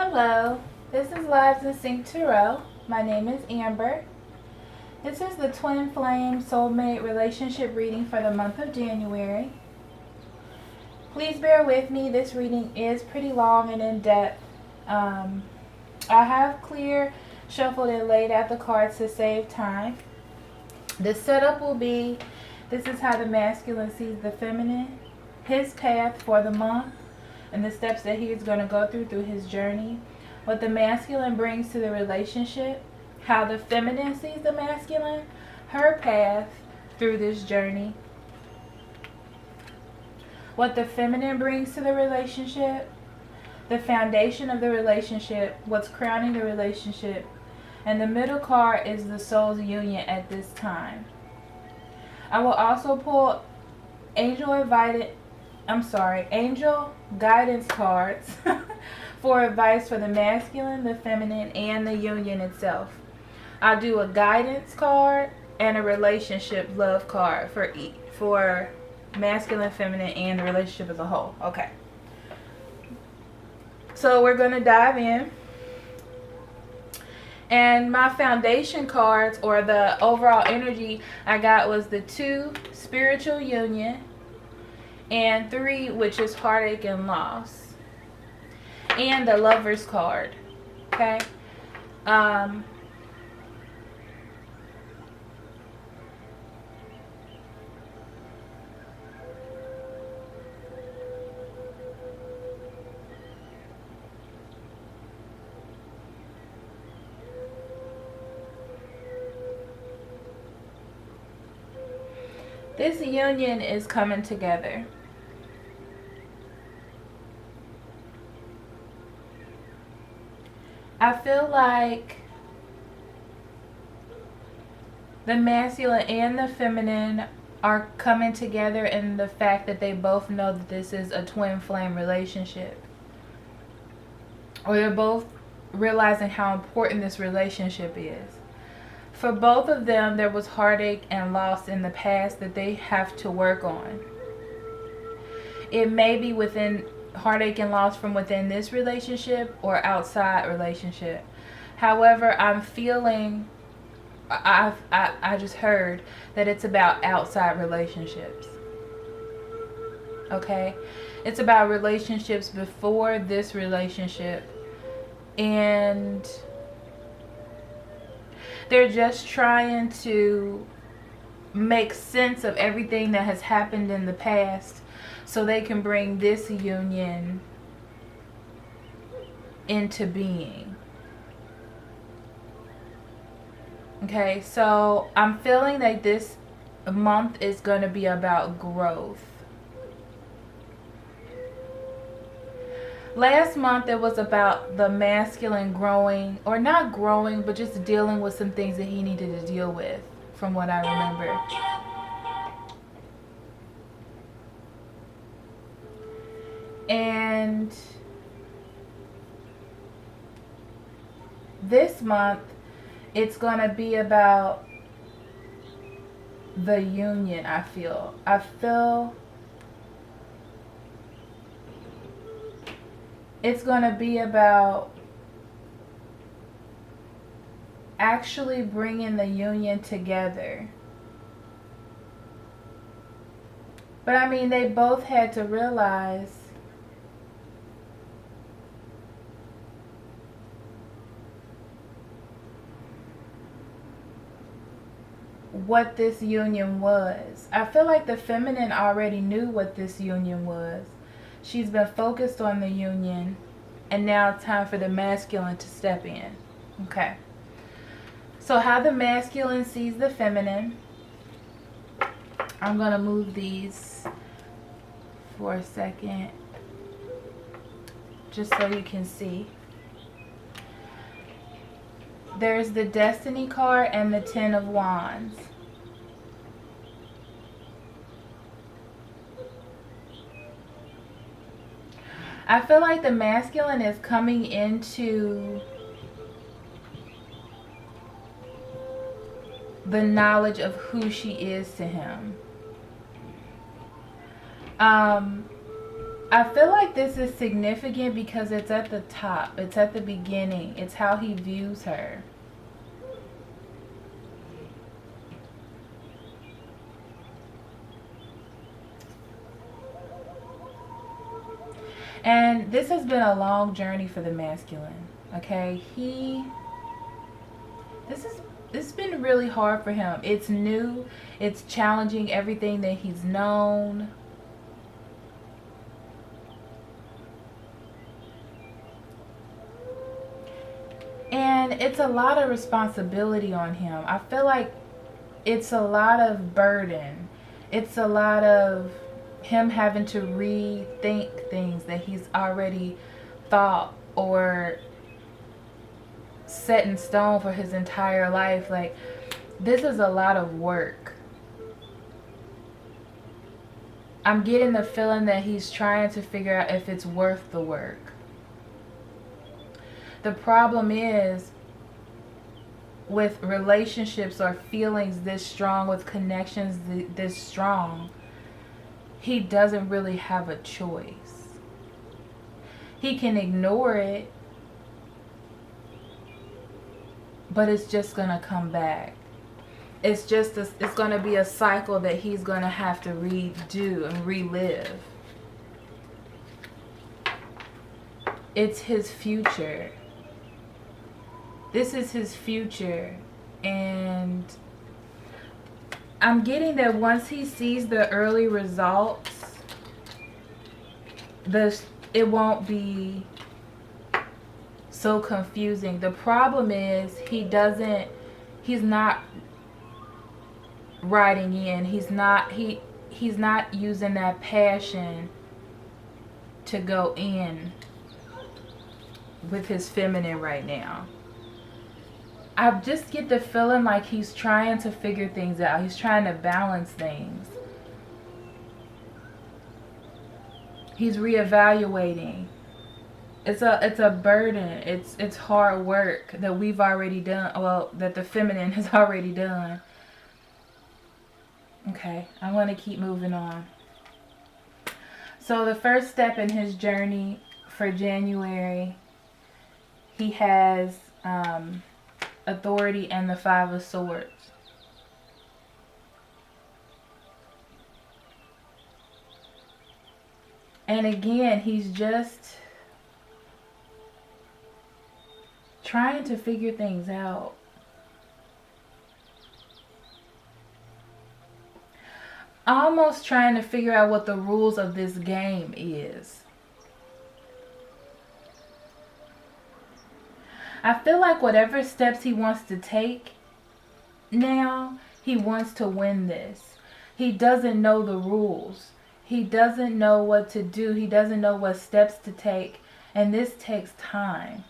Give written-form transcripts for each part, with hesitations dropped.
Hello, this is Lives in Sync Tarot. My name is Amber. This is the Twin Flame Soulmate relationship reading for the month of January. Please bear with me, this reading is pretty long and in-depth. I have clear, shuffled, and laid out the cards to save time. The setup will be, this is how the masculine sees the feminine, his path for the month, and the steps that he is going to go through his journey, what the masculine brings to the relationship, how the feminine sees the masculine, her path through this journey, what the feminine brings to the relationship, the foundation of the relationship, what's crowning the relationship, and the middle card is the soul's union at this time. I will also pull angel guidance cards for advice for the masculine, the feminine, and the union itself. I'll do a guidance card and a relationship love card for masculine, feminine, and the relationship as a whole. Okay. So we're going to dive in. And my foundation cards, or the overall energy I got, was the 2, spiritual union, and 3, which is heartache and loss, and the Lover's card. Okay. This union is coming together. I feel like the masculine and the feminine are coming together in the fact that they both know that this is a twin flame relationship. Or they're both realizing how important this relationship is. For both of them, there was heartache and loss in the past that they have to work on. It may be within heartache and loss from within this relationship or outside relationship. However, I'm feeling, I just heard that it's about outside relationships. Okay? It's about relationships before this relationship. And they're just trying to make sense of everything that has happened in the past so they can bring this union into being. Okay, so I'm feeling like this month is going to be about growth. Last month it was about the masculine growing, or not growing, but just dealing with some things that he needed to deal with, from what I remember. And this month it's going to be about the union. I feel it's going to be about actually bringing the union together. But I mean, they both had to realize what this union was. I feel like the feminine already knew what this union was. She's been focused on the union, and now it's time for the masculine to step in. Okay. So how the masculine sees the feminine. I'm going to move these for a second, just so you can see. There's the Destiny card and the 10 of Wands. I feel like the masculine is coming into the knowledge of who she is to him. I feel like this is significant because it's at the top. It's at the beginning. It's how he views her. And this has been a long journey for the masculine. Okay? This has been really hard for him. It's new. It's challenging everything that he's known. And it's a lot of responsibility on him. I feel like it's a lot of burden. It's a lot of him having to rethink things that he's already thought or set in stone for his entire life. Like, this is a lot of work. I'm getting the feeling that he's trying to figure out if it's worth the work. The problem is, with relationships or feelings this strong, with connections this strong, he doesn't really have a choice. He can ignore it, but it's just gonna come back. It's gonna be a cycle that he's gonna have to redo and relive. It's his future. This is his future, and I'm getting that once he sees the early results, it won't be so confusing. The problem is he's not riding in. He's not using that passion to go in with his feminine right now. I just get the feeling like he's trying to figure things out. He's trying to balance things. He's reevaluating. It's a burden. It's hard work that we've already done. Well, that the feminine has already done. Okay, I want to keep moving on. So the first step in his journey for January, he has authority and the 5 of Swords. And again, he's just trying to figure things out. Almost trying to figure out what the rules of this game is. I feel like whatever steps he wants to take now, he wants to win this. He doesn't know the rules. He doesn't know what to do. He doesn't know what steps to take. And this takes time.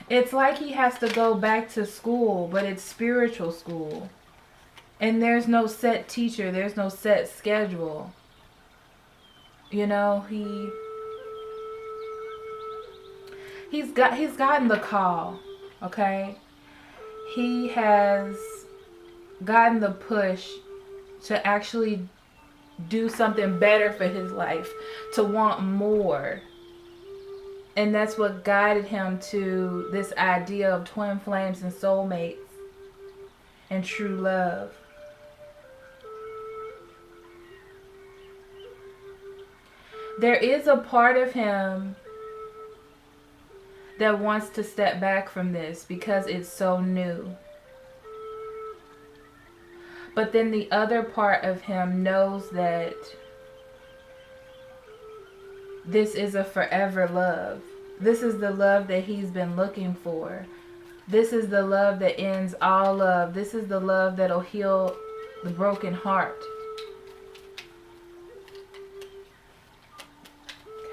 It's like he has to go back to school, but it's spiritual school. And there's no set teacher. There's no set schedule. You know, he's gotten the call, okay? He has gotten the push to actually do something better for his life, to want more. And that's what guided him to this idea of twin flames and soulmates and true love. There is a part of him that wants to step back from this because it's so new. But then the other part of him knows that this is a forever love. This is the love that he's been looking for. This is the love that ends all love. This is the love that'll heal the broken heart.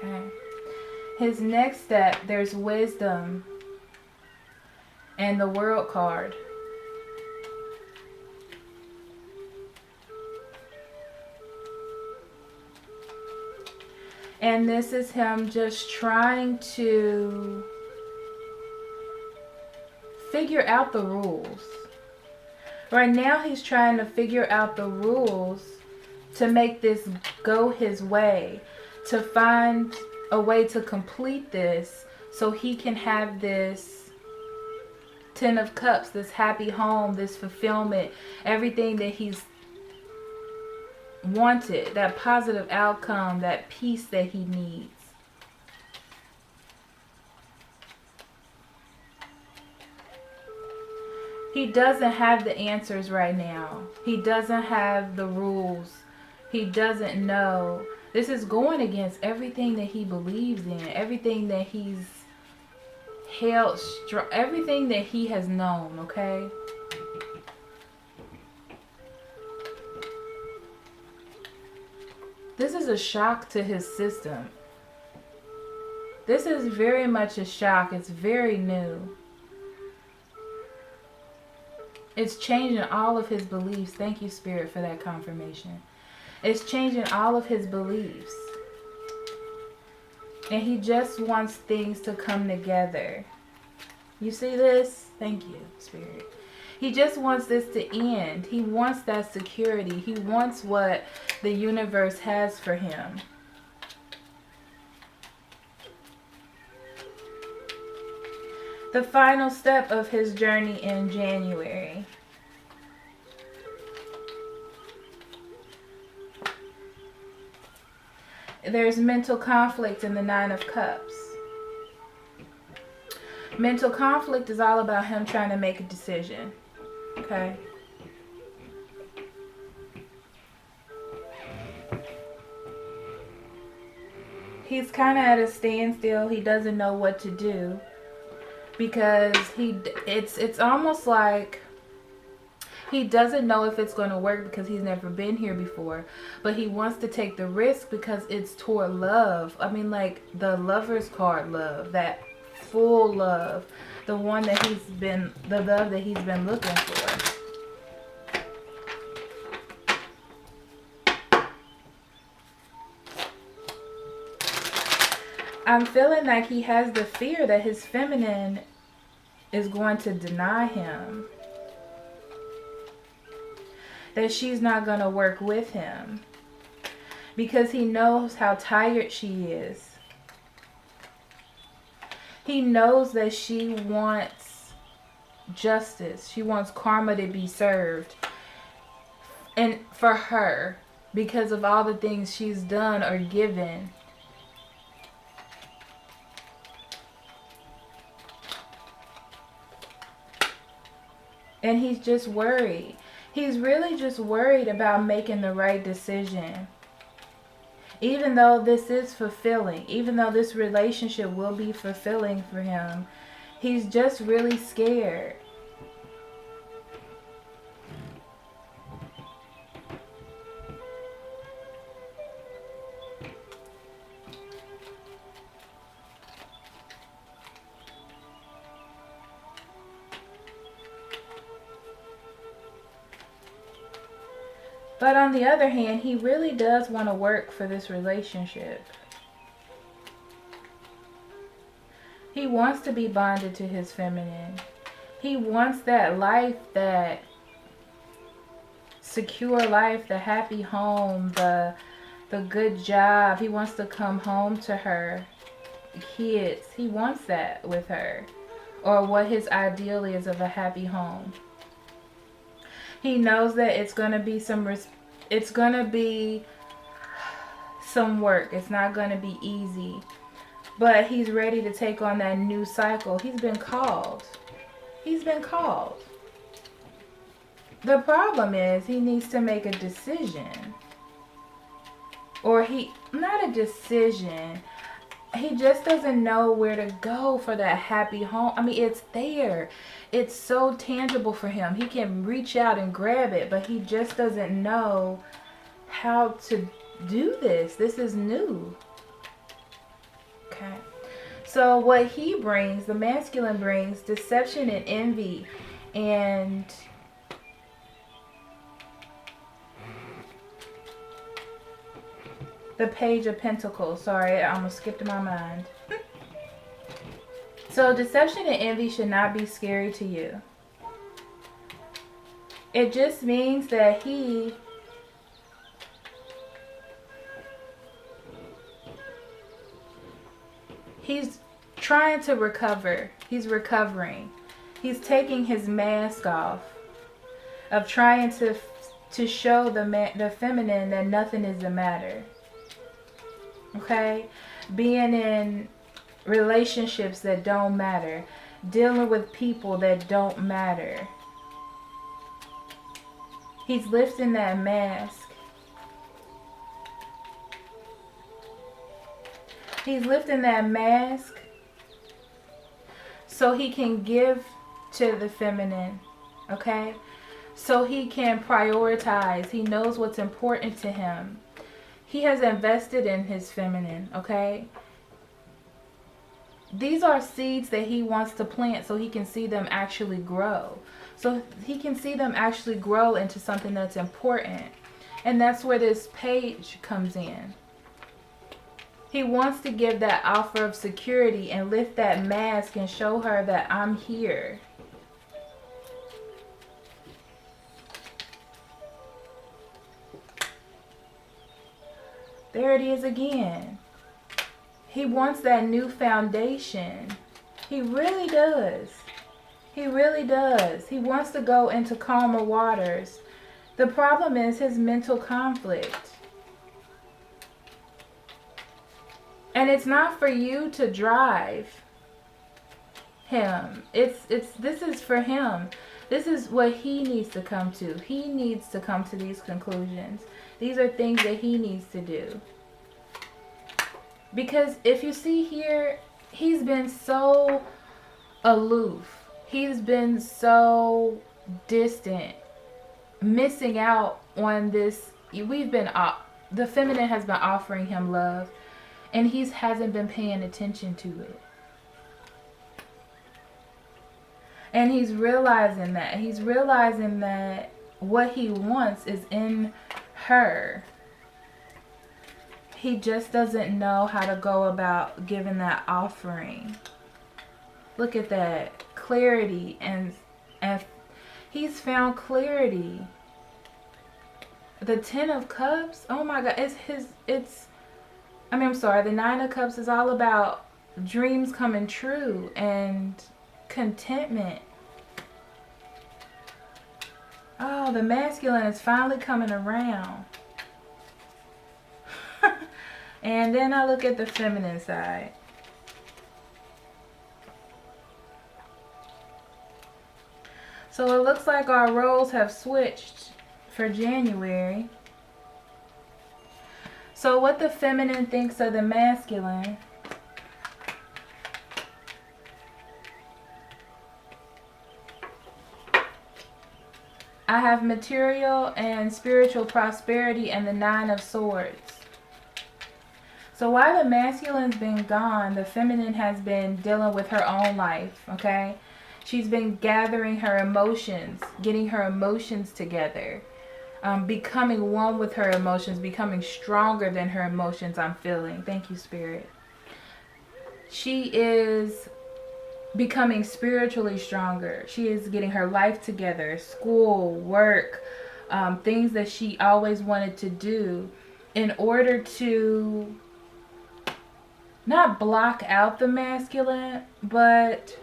Okay. His next step, there's wisdom and the World card. And this is him just trying to figure out the rules. Right now he's trying to figure out the rules to make this go his way, to find a way to complete this so he can have this 10 of Cups, this happy home, this fulfillment, everything that he's wanted, that positive outcome, that peace that he needs. He doesn't have the answers right now. He doesn't have the rules. He doesn't know. This is going against everything that he believes in, everything that he's held, everything that he has known, okay? This is a shock to his system. This is very much a shock. It's very new. It's changing all of his beliefs. Thank you, Spirit, for that confirmation. It's changing all of his beliefs. And he just wants things to come together. You see this? Thank you, Spirit. He just wants this to end. He wants that security. He wants what the universe has for him. The final step of his journey in January. There's mental conflict in the Nine of Cups. Mental conflict is all about him trying to make a decision. Okay? He's kind of at a standstill. He doesn't know what to do. Because it's almost like he doesn't know if it's going to work because he's never been here before. But he wants to take the risk because it's toward love. I mean, like the Lover's card love. That full love. The one that the love that he's been looking for. I'm feeling like he has the fear that his feminine is going to deny him. That she's not going to work with him. Because he knows how tired she is. He knows that she wants justice. She wants karma to be served. And for her, because of all the things she's done or given. And he's just worried. He's really just worried about making the right decision. Even though this is fulfilling, even though this relationship will be fulfilling for him, he's just really scared. But on the other hand, he really does want to work for this relationship. He wants to be bonded to his feminine. He wants that life, that secure life, the happy home, the good job. He wants to come home to her, kids. He wants that with her. Or what his ideal is of a happy home. He knows that it's going to be some work. It's not going to be easy. But he's ready to take on that new cycle. He's been called. He's been called. The problem is he needs to make a decision. Or not a decision. He just doesn't know where to go for that happy home. I mean, it's there. It's so tangible for him. He can reach out and grab it, but he just doesn't know how to do this. This is new. Okay. So what he brings, the masculine brings deception and envy and the Page of Pentacles. Sorry, I almost skipped my mind. So deception and envy should not be scary to you. It just means that he's trying to recover. He's recovering. He's taking his mask off of trying to show the feminine that nothing is the matter. Okay? Being in relationships that don't matter. Dealing with people that don't matter. He's lifting that mask. He's lifting that mask so he can give to the feminine, okay? So he can prioritize. He knows what's important to him. He has invested in his feminine, okay? These are seeds that he wants to plant so he can see them actually grow. So he can see them actually grow into something that's important. And that's where this page comes in. He wants to give that offer of security and lift that mask and show her that I'm here. There it is again. He wants that new foundation. He really does. He really does. He wants to go into calmer waters. The problem is his mental conflict. And it's not for you to drive him. This is for him. This is what he needs to come to. He needs to come to these conclusions. These are things that he needs to do. Because if you see here, he's been so aloof. He's been so distant, missing out on this. The feminine has been offering him love, and he hasn't been paying attention to it. And he's realizing that. He's realizing that what he wants is in her. He just doesn't know how to go about giving that offering. Look at that. Clarity. And he's found clarity. The 10 of Cups. Oh my God. The 9 of Cups is all about dreams coming true and contentment. Oh, the masculine is finally coming around. And then I look at the feminine side. So it looks like our roles have switched for January. So what the feminine thinks of the masculine. I have material and spiritual prosperity and the 9 of Swords. So while the masculine's been gone, the feminine has been dealing with her own life, okay? She's been gathering her emotions, getting her emotions together, becoming one with her emotions, becoming stronger than her emotions, I'm feeling. Thank you, Spirit. She is becoming spiritually stronger. She is getting her life together, school, work, things that she always wanted to do in order to not block out the masculine, but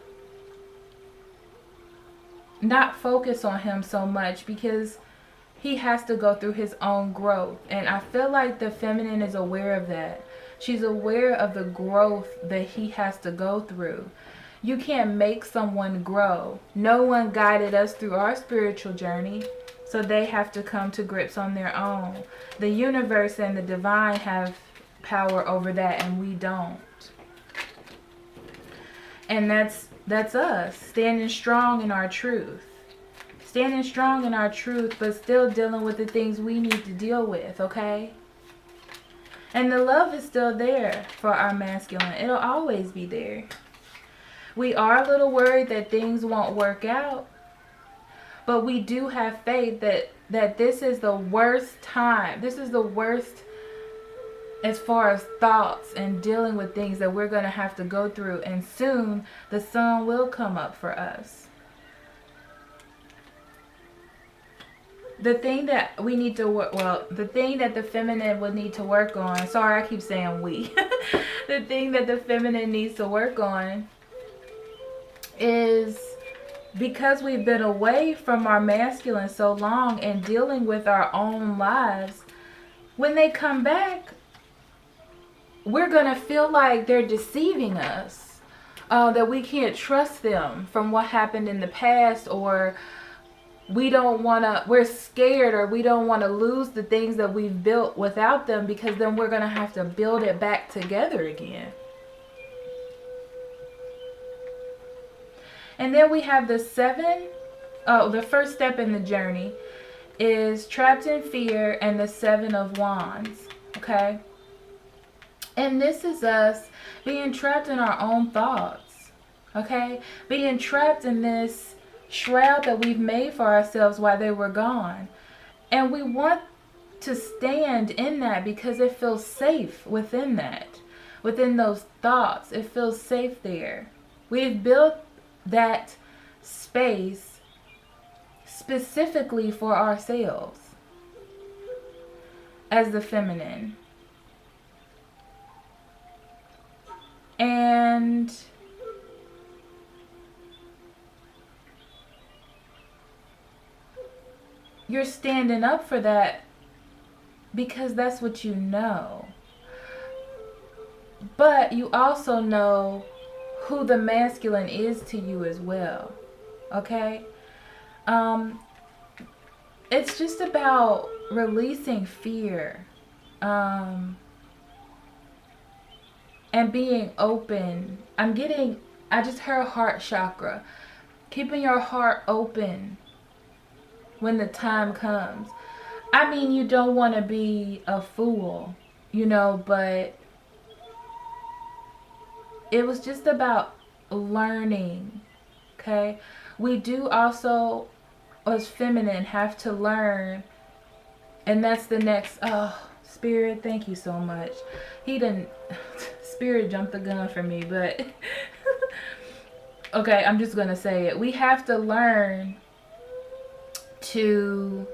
not focus on him so much because he has to go through his own growth. And I feel like the feminine is aware of that. She's aware of the growth that he has to go through. You can't make someone grow. No one guided us through our spiritual journey, so they have to come to grips on their own. The universe and the divine have power over that, and we don't. And that's us, standing strong in our truth. Standing strong in our truth, but still dealing with the things we need to deal with, okay? And the love is still there for our masculine. It'll always be there. We are a little worried that things won't work out, but we do have faith that this is the worst time. This is the worst as far as thoughts and dealing with things that we're going to have to go through, and soon the sun will come up for us. The thing that we need to work, well, the thing that the feminine would need to work on, sorry I keep saying we, the thing that the feminine needs to work on is, because we've been away from our masculine so long and dealing with our own lives, when they come back, we're going to feel like they're deceiving us, that we can't trust them from what happened in the past, or we're scared, or we don't want to lose the things that we've built without them, because then we're going to have to build it back together again. And then we have the the first step in the journey is trapped in fear, and the 7 of Wands, okay? And this is us being trapped in our own thoughts, okay? Being trapped in this shroud that we've made for ourselves while they were gone. And we want to stand in that because it feels safe within that. Within those thoughts, it feels safe there. We've built that space specifically for ourselves as the feminine. And you're standing up for that because that's what you know. But you also know who the masculine is to you as well. Okay? It's just about releasing fear. And being open. I just heard heart chakra. Keeping your heart open when the time comes. I mean, you don't want to be a fool, but it was just about learning, okay? We do also, as feminine, have to learn, and that's the next, Spirit, thank you so much. Spirit jumped the gun for me, but okay, I'm just going to say it. We have to learn to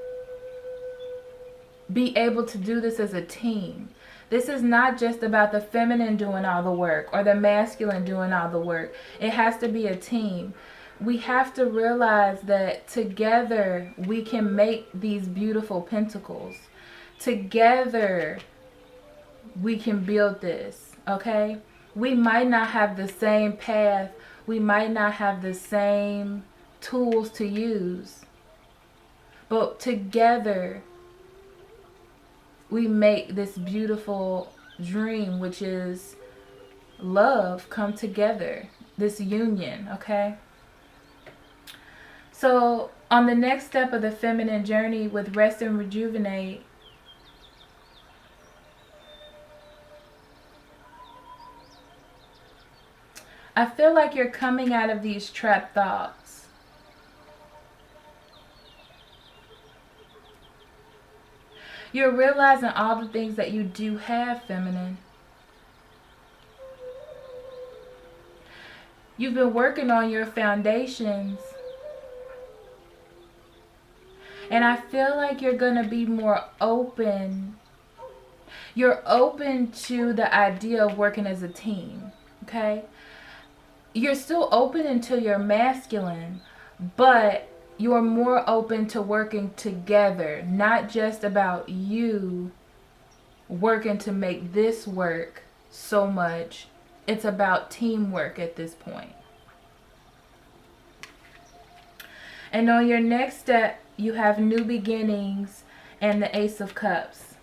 be able to do this as a team. This is not just about the feminine doing all the work or the masculine doing all the work. It has to be a team. We have to realize that together we can make these beautiful pentacles. Together we can build this, okay? We might not have the same path. We might not have the same tools to use. But together we make this beautiful dream, which is love, come together. This union, okay? So on the next step of the feminine journey with rest and rejuvenate, I feel like you're coming out of these trapped thoughts. You're realizing all the things that you do have, feminine. You've been working on your foundations. And I feel like you're going to be more open. You're open to the idea of working as a team, okay? You're still open until you're masculine, but you're more open to working together, not just about you working to make this work so much. It's about teamwork at this point. And on your next step, you have new beginnings and the Ace of Cups.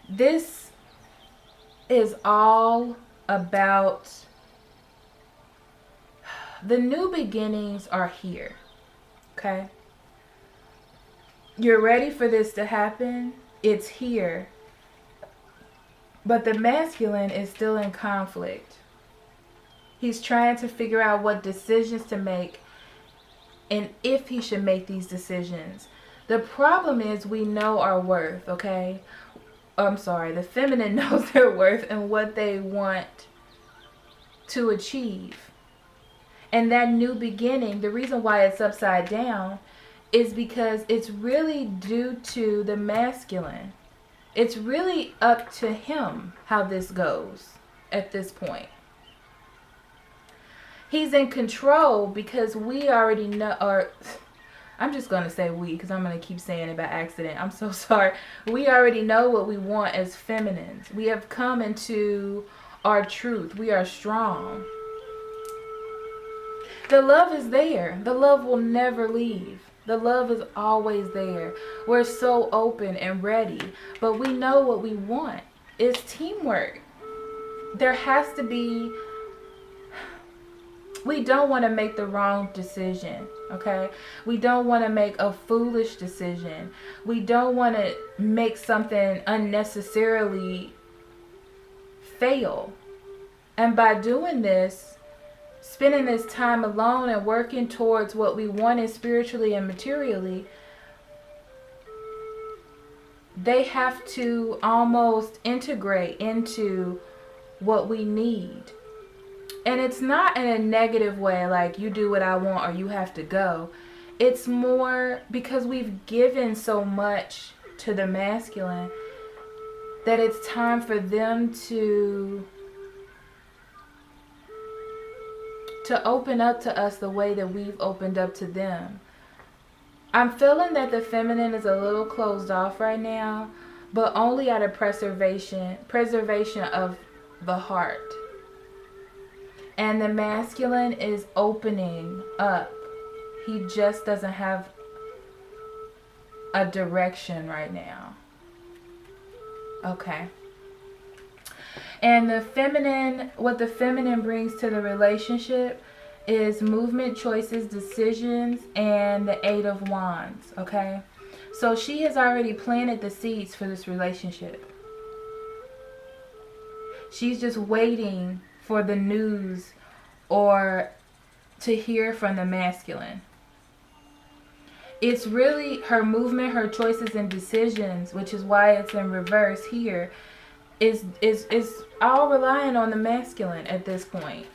This is all about the new beginnings are here, okay? You're ready for this to happen. It's here. But the masculine is still in conflict. He's trying to figure out what decisions to make and if he should make these decisions. The problem is we know our worth, okay? I'm sorry, the feminine knows their worth and what they want to achieve. And that new beginning, the reason why it's upside down is because it's really due to the masculine. It's really up to him how this goes at this point. He's in control because we already know, or I'm just going to say we because I'm going to keep saying it by accident. I'm so sorry. We already know what we want as feminines. We have come into our truth. We are strong. The love is there. The love will never leave. The love is always there. We're so open and ready. But we know what we want. It's teamwork. There has to be... We don't want to make the wrong decision, okay? We don't want to make a foolish decision. We don't want to make something unnecessarily fail. And by doing this, spending this time alone and working towards what we wanted spiritually and materially, they have to almost integrate into what we need. And it's not in a negative way, like you do what I want or you have to go. It's more because we've given so much to the masculine that it's time for them to open up to us the way that we've opened up to them. I'm feeling that the feminine is a little closed off right now, but only out of preservation of the heart. And the masculine is opening up. He just doesn't have a direction right now. Okay. And the feminine, what the feminine brings to the relationship is movement, choices, decisions, and the 8 of Wands. Okay. So she has already planted the seeds for this relationship. She's just waiting for the news or to hear from the masculine. It's really her movement, her choices and decisions, which is why it's in reverse here, is all relying on the masculine at this point.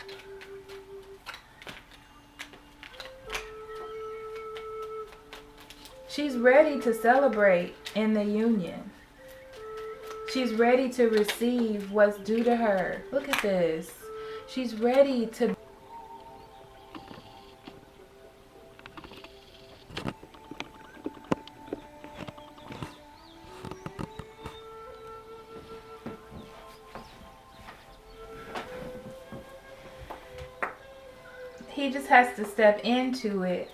She's ready to celebrate in the union. She's ready to receive what's due to her. Look at this. She's ready to... He just has to step into it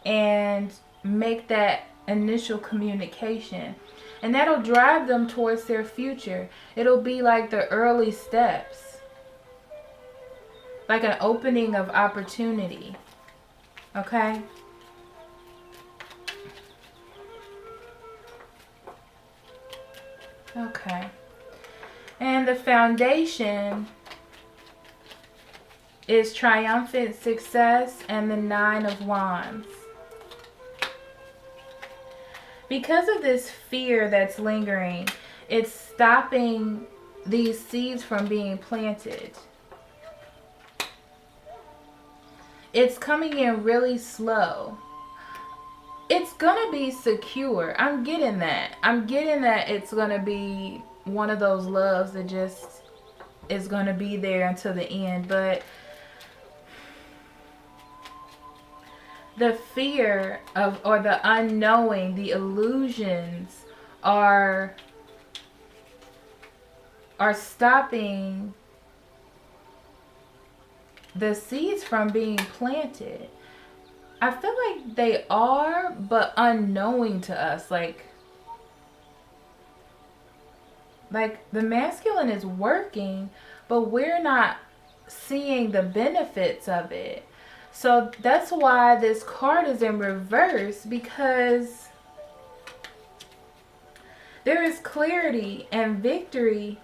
and make that initial communication. And that'll drive them towards their future. It'll be like the early steps. Like an opening of opportunity. Okay? Okay. And the foundation is triumphant success and the 9 of Wands. Because of this fear that's lingering, it's stopping these seeds from being planted. It's coming in really slow. It's going to be secure. I'm getting that. I'm getting that it's going to be one of those loves that just is going to be there until the end. But the fear of, or the unknowing, the illusions are stopping the seeds from being planted. I feel like they are, but unknowing to us. Like the masculine is working, but we're not seeing the benefits of it. So that's why this card is in reverse, because there is clarity and victory,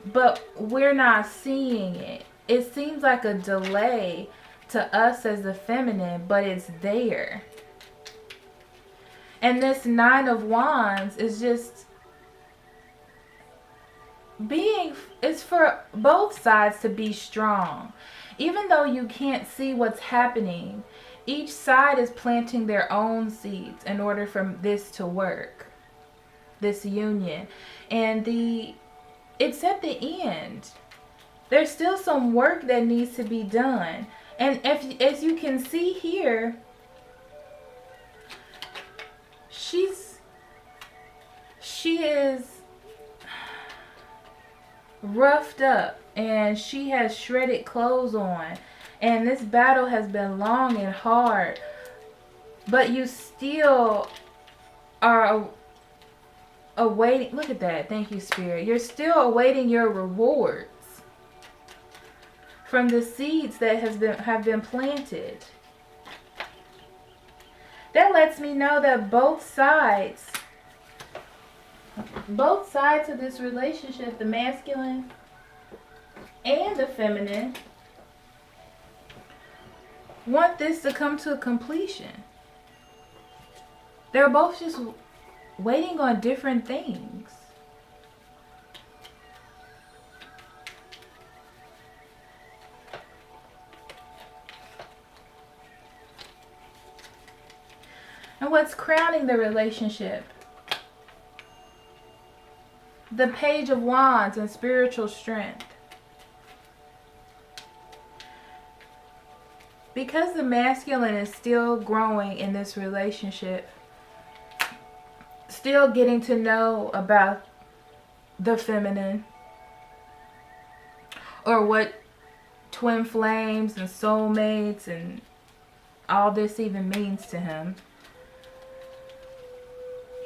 but we're not seeing it. It seems like a delay to us as the feminine, but it's there. And this Nine of Wands is just it's for both sides to be strong. Even though you can't see what's happening, each side is planting their own seeds in order for this to work, this union. And it's at the end. There's still some work that needs to be done. And as you can see here, she is roughed up and she has shredded clothes on, and this battle has been long and hard, but you still are awaiting. Look at that. Thank you, Spirit. You're still awaiting your rewards from the seeds that have been planted. That lets me know that both sides of this relationship, the masculine and the feminine, want this to come to a completion. They're both just waiting on different things. And what's crowning the relationship? The Page of Wands and spiritual strength. Because the masculine is still growing in this relationship, still getting to know about the feminine, or what twin flames and soulmates and all this even means to him.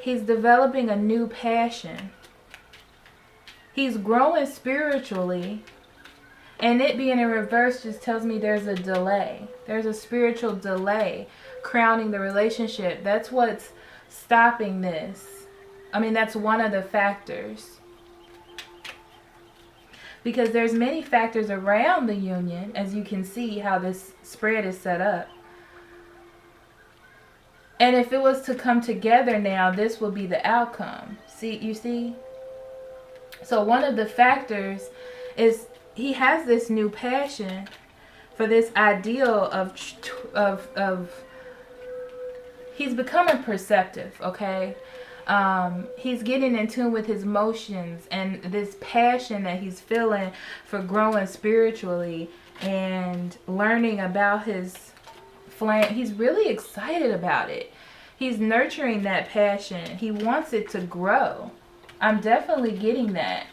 He's developing a new passion. He's growing spiritually, and it being in reverse just tells me there's a delay. There's a spiritual delay crowning the relationship. That's what's stopping this. I mean, that's one of the factors. Because there's many factors around the union, as you can see how this spread is set up. And if it was to come together now, this will be the outcome. See, you see? So one of the factors is he has this new passion for this ideal of he's becoming perceptive, okay? He's getting in tune with his emotions and this passion that he's feeling for growing spiritually and learning about his flame. He's really excited about it. He's nurturing that passion. He wants it to grow. I'm definitely getting that.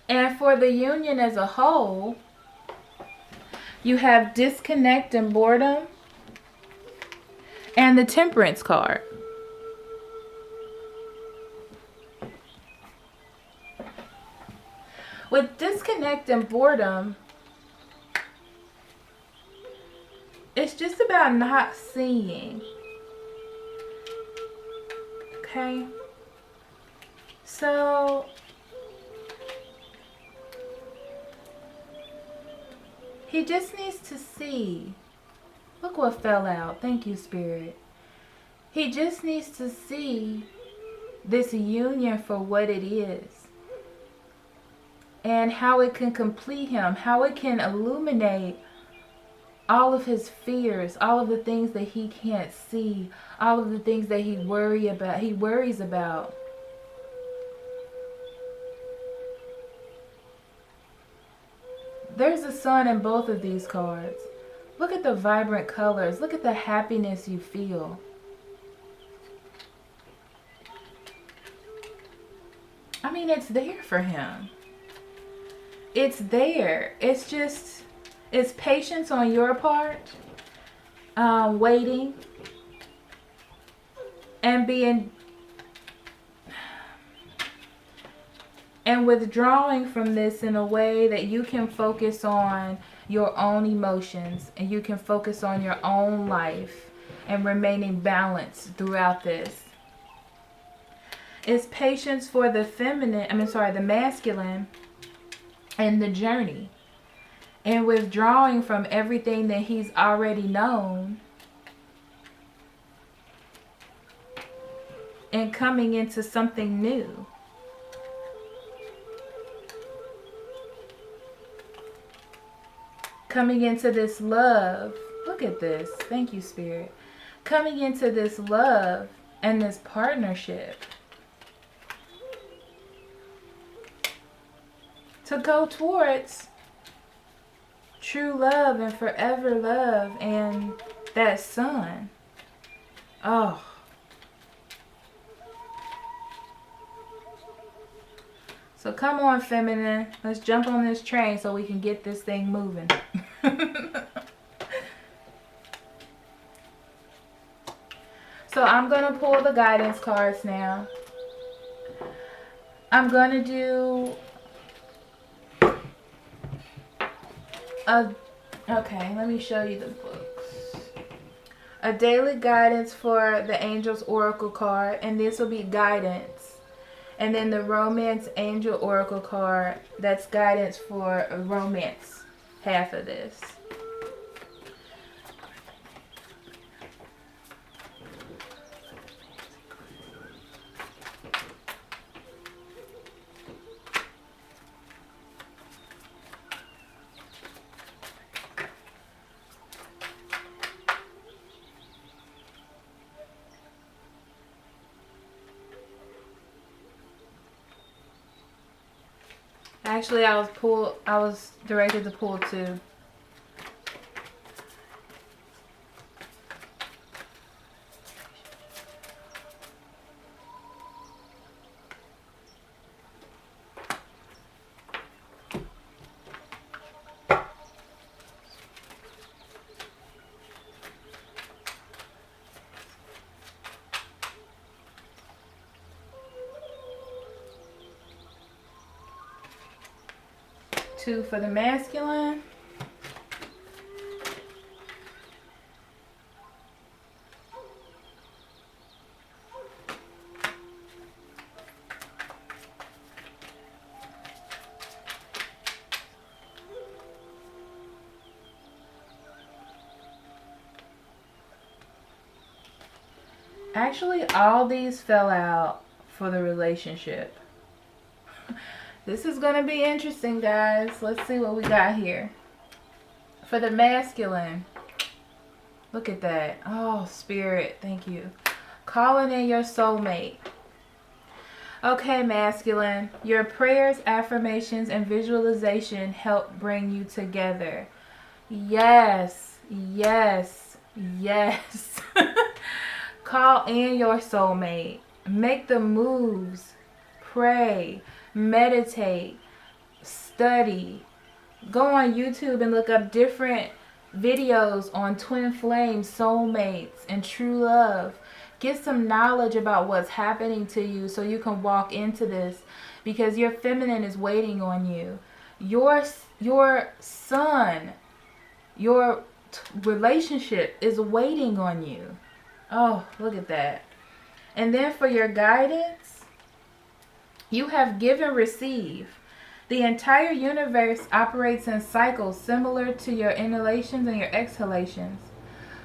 And for the union as a whole, you have disconnect and boredom and the Temperance card. With disconnect and boredom, it's just about not seeing. Okay? So he just needs to see. Look what fell out. Thank you, Spirit. He just needs to see this union for what it is. And how it can complete him. How it can illuminate all of his fears. All of the things that he can't see. All of the things that he worries about. There's a sun in both of these cards. Look at the vibrant colors. Look at the happiness you feel. I mean, it's there for him. It's there. It's just, it's patience on your part. Waiting. And withdrawing from this in a way that you can focus on your own emotions and you can focus on your own life and remaining balanced throughout this. It's patience for the the masculine and the journey. and withdrawing from everything that he's already known and coming into something new. Coming into this love. Look at this. Thank you, Spirit. Coming into this love and this partnership to go towards true love and forever love and that son. Oh. So come on, feminine. Let's jump on this train so we can get this thing moving. So I'm going to pull the guidance cards now. I'm going to do okay, let me show you the books. A daily guidance for the Angel's Oracle card, and this will be guidance. And then the Romance Angel Oracle card, that's guidance for a romance, half of this. Actually, I was directed to pull two. Two for the masculine. Actually, all these fell out for the relationship. This is going to be interesting, guys. Let's see what we got here. For the masculine, look at that. Oh, Spirit, thank you. Calling in your soulmate. Okay, masculine. Your prayers, affirmations, and visualization help bring you together. Yes, yes, yes. Call in your soulmate. Make the moves. Pray. Meditate, study, go on YouTube and look up different videos on twin flames, soulmates, and true love. Get some knowledge about what's happening to you so you can walk into this, because your feminine is waiting on you. Your son, your relationship is waiting on you. Oh, look at that. And then for your guidance, you have give and receive. The entire universe operates in cycles similar to your inhalations and your exhalations.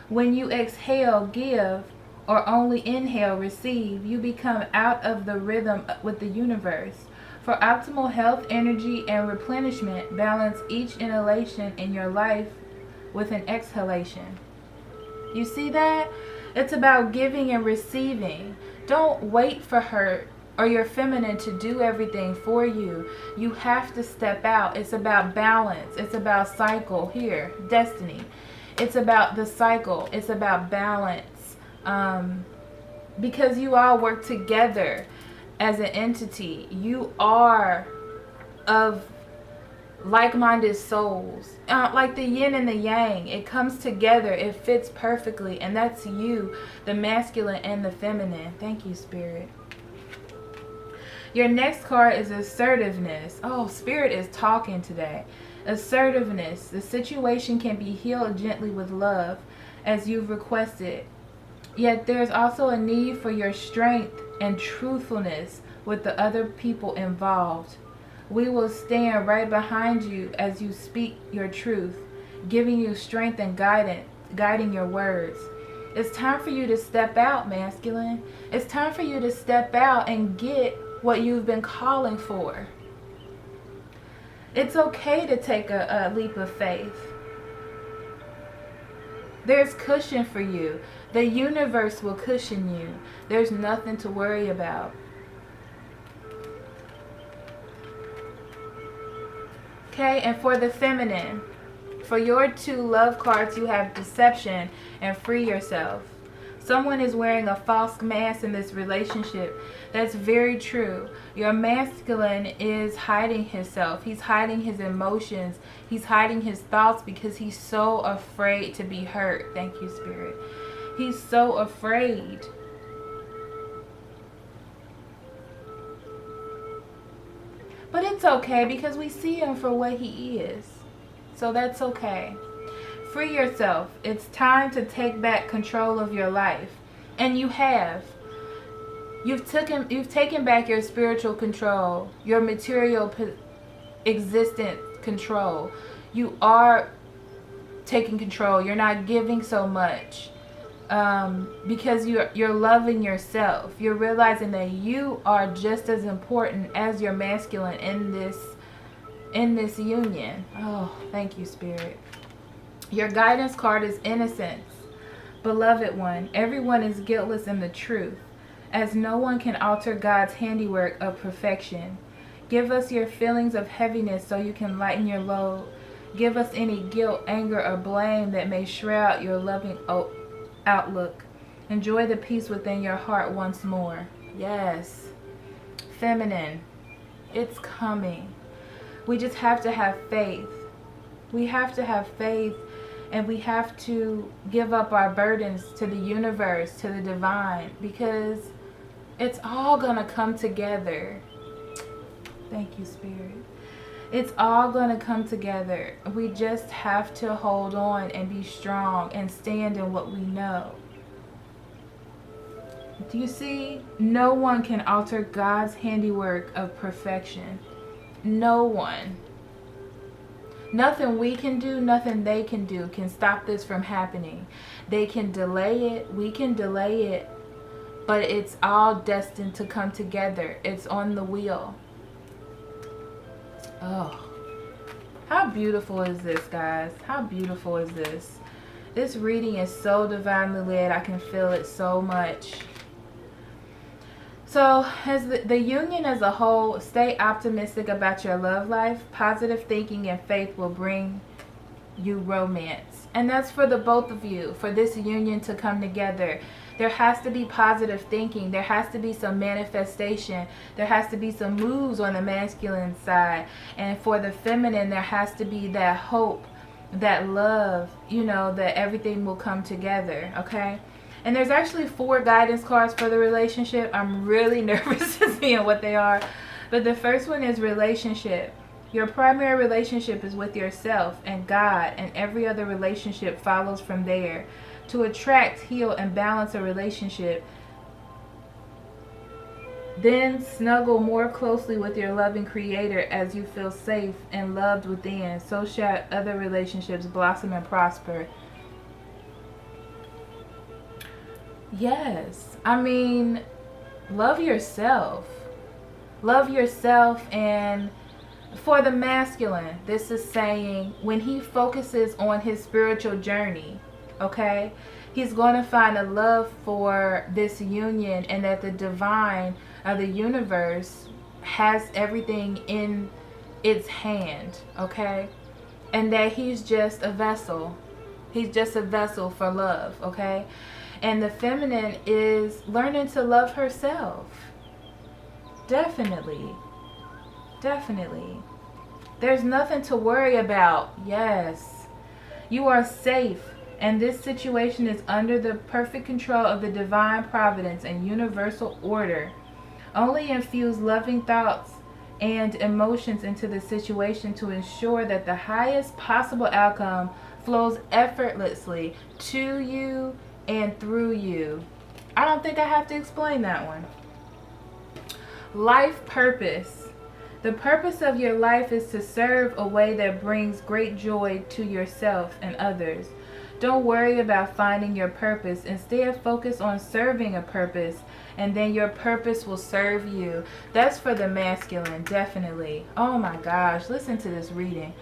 When you exhale, give, or only inhale, receive, you become out of the rhythm with the universe. For optimal health, energy, and replenishment, balance each inhalation in your life with an exhalation. You see that? It's about giving and receiving. Don't wait for her or your feminine to do everything for you. You have to step out. It's about balance. It's about cycle here, destiny. It's about the cycle. It's about balance. Because you all work together as an entity. You are of like-minded souls. Like the yin and the yang. It comes together. It fits perfectly. And that's you, the masculine and the feminine. Thank you, Spirit. Your next card is assertiveness. Oh, Spirit is talking today. Assertiveness. The situation can be healed gently with love as you've requested. Yet there's also a need for your strength and truthfulness with the other people involved. We will stand right behind you as you speak your truth, giving you strength and guidance, guiding your words. It's time for you to step out, masculine. It's time for you to step out and get what you've been calling for. It's okay to take a leap of faith. There's cushion for you. The universe will cushion you. There's nothing to worry about. Okay, and for the feminine, for your 2 love cards, you have deception and free yourself. Someone is wearing a false mask in this relationship. That's very true. Your masculine is hiding himself. He's hiding his emotions. He's hiding his thoughts because he's so afraid to be hurt. Thank you, Spirit. He's so afraid. But it's okay because we see him for what he is. So that's okay. Free yourself. It's time to take back control of your life. And you have. You've taken back your spiritual control, your material existence control. You are taking control. You're not giving so much. Because you're loving yourself. You're realizing that you are just as important as your masculine in this union. Oh, thank you, Spirit. Your guidance card is innocence. Beloved one, everyone is guiltless in the truth, as no one can alter God's handiwork of perfection. Give us your feelings of heaviness so you can lighten your load. Give us any guilt, anger, or blame that may shroud your loving outlook. Enjoy the peace within your heart once more. Yes. Feminine. It's coming. We just have to have faith. We have to have faith, and we have to give up our burdens to the universe, to the divine, because it's all going to come together. Thank you, Spirit. It's all going to come together. We just have to hold on and be strong and stand in what we know. Do you see? No one can alter God's handiwork of perfection. No one. Nothing we can do, nothing they can do can stop this from happening. They can delay it. We can delay it. But it's all destined to come together. It's on the wheel. Oh, how beautiful is this, guys? How beautiful is this? This reading is so divinely led. I can feel it so much. So, as the union as a whole, stay optimistic about your love life. Positive thinking and faith will bring you romance. And that's for the both of you, for this union to come together. There has to be positive thinking. There has to be some manifestation. There has to be some moves on the masculine side. And for the feminine, there has to be that hope, that love, that everything will come together, okay? And there's actually 4 guidance cards for the relationship. I'm really nervous to see what they are. But the first one is relationship. Your primary relationship is with yourself and God, and every other relationship follows from there. To attract, heal, and balance a relationship, then snuggle more closely with your loving Creator as you feel safe and loved within. So shall other relationships blossom and prosper. Yes, I mean, love yourself. Love yourself. And for the masculine, this is saying when he focuses on his spiritual journey, okay, he's going to find a love for this union, and that the divine of the universe has everything in its hand, okay, and that he's just a vessel. He's just a vessel for love, okay. And the feminine is learning to love herself. Definitely. Definitely. There's nothing to worry about. Yes. You are safe. And this situation is under the perfect control of the divine providence and universal order. Only infuse loving thoughts and emotions into the situation to ensure that the highest possible outcome flows effortlessly to you and through you. I don't think I have to explain that one. Life purpose. The purpose of your life is to serve a way that brings great joy to yourself and others. Don't worry about finding your purpose. Instead, focus on serving a purpose, and then your purpose will serve you. That's for the masculine, definitely. Oh my gosh, listen to this reading.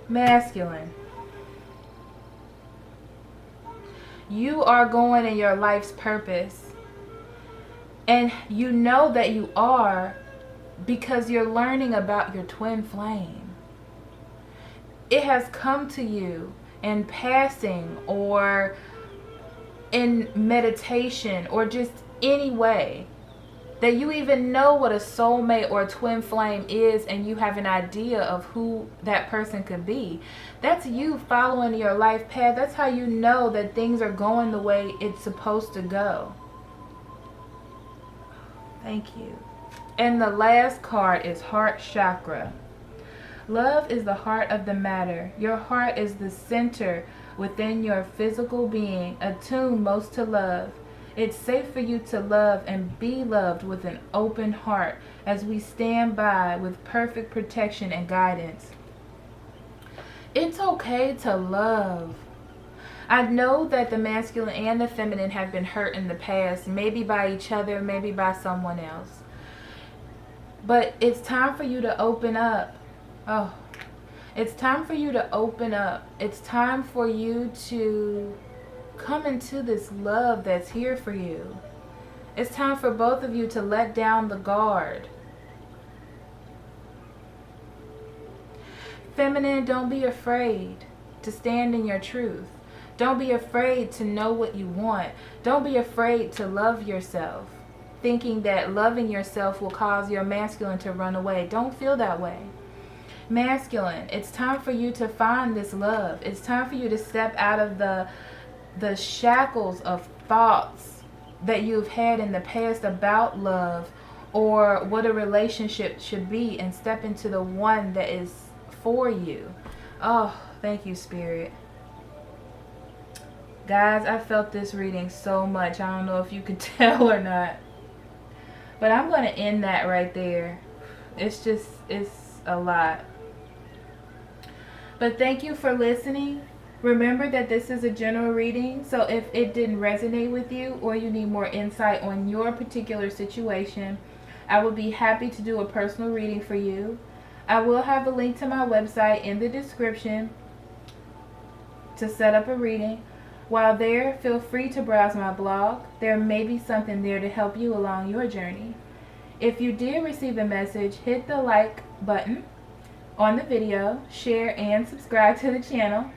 Masculine. You are going in your life's purpose. And you know that you are because you're learning about your twin flame. It has come to you in passing or in meditation or just any way that you even know what a soulmate or a twin flame is, and you have an idea of who that person could be. That's you following your life path. That's how you know that things are going the way it's supposed to go. Thank you. And the last card is Heart Chakra. Love is the heart of the matter. Your heart is the center within your physical being, attuned most to love. It's safe for you to love and be loved with an open heart as we stand by with perfect protection and guidance. It's okay to love. I know that the masculine and the feminine have been hurt in the past, maybe by each other, maybe by someone else. But it's time for you to open up. Oh, it's time for you to open up. It's time for you to come into this love that's here for you. It's time for both of you to let down the guard. Feminine, don't be afraid to stand in your truth. Don't be afraid to know what you want. Don't be afraid to love yourself, thinking that loving yourself will cause your masculine to run away. Don't feel that way. Masculine, it's time for you to find this love. It's time for you to step out of the shackles of thoughts that you've had in the past about love or what a relationship should be, and step into the one that is for you. Oh, thank you, Spirit. Guys, I felt this reading so much. I don't know if you could tell or not. But I'm going to end that right there. It's a lot. But thank you for listening. Remember that this is a general reading. So if it didn't resonate with you or you need more insight on your particular situation, I would be happy to do a personal reading for you. I will have a link to my website in the description to set up a reading. While there, feel free to browse my blog. There may be something there to help you along your journey. If you did receive a message, hit the like button on the video, share, and subscribe to the channel.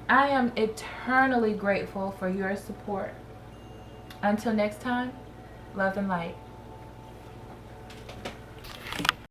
I am eternally grateful for your support. Until next time, love and light.